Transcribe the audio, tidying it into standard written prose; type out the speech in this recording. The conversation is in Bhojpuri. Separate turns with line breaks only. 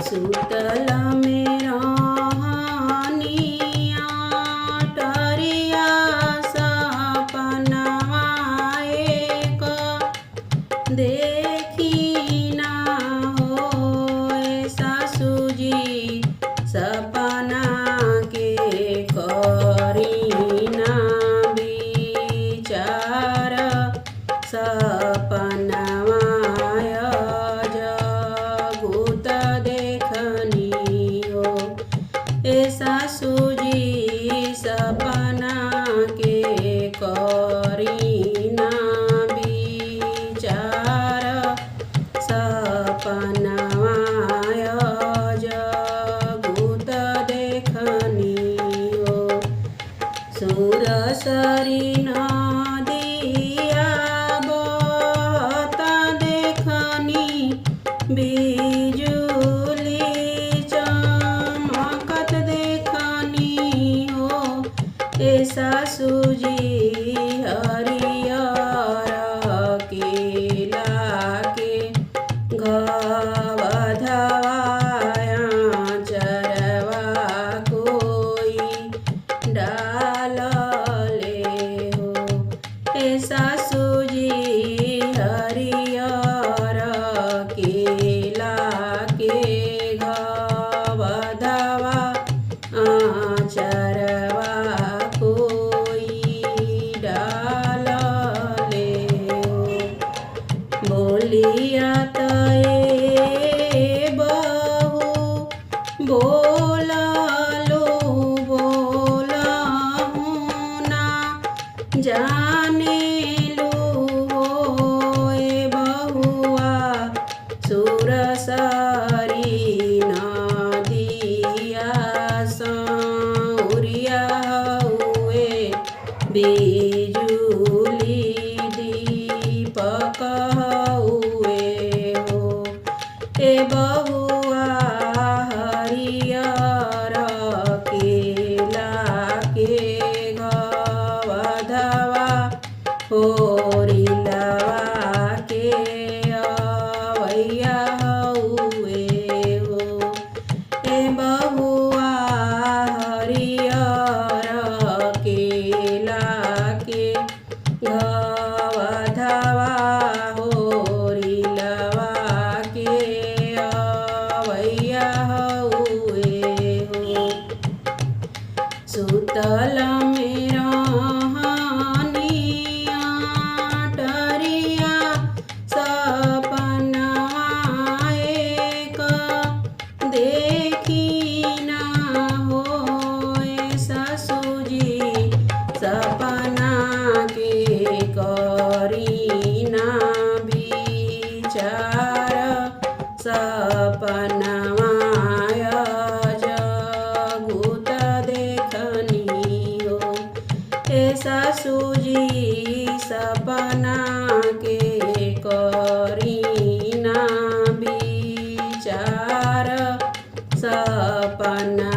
सुतल में रहनिया टरिया सपनवा एक देखी ना होए सासुजी सपना के करी ना विचार सपनवा जगुत देखनी हो ए सासुजी सपना के करी ना विचार सपनवा जगुत देखनी हो सुरसरी नदिया बहता देखनी बिजुली चमकत देखनी हो ए सासुजी हरियर केला के घवधवाया चरवा कोई डालले हो ए सासुजी हरियर केला के घवधवा चरवा कोई डालले हो बोलिया तए बहू बोललो बोलहु ना जाने लो ए बहुआ सुरसरी नदिया सौरिया हुए बिजुली दीपक हुए हो ए बहुआ हरियर केला के घवधवा होरिलवा के अवैया हुए हो ए बहुआ हरियर केला के घवधवा होरिलवा के अवैया हुए हो सुतल में रहनिया टरिया सपनवा एक देखी ना होए सासुजी सपना के करी ना विचार सपनवा जगुत देखनी हो ए सासुजी सपना के करी ना विचार सपना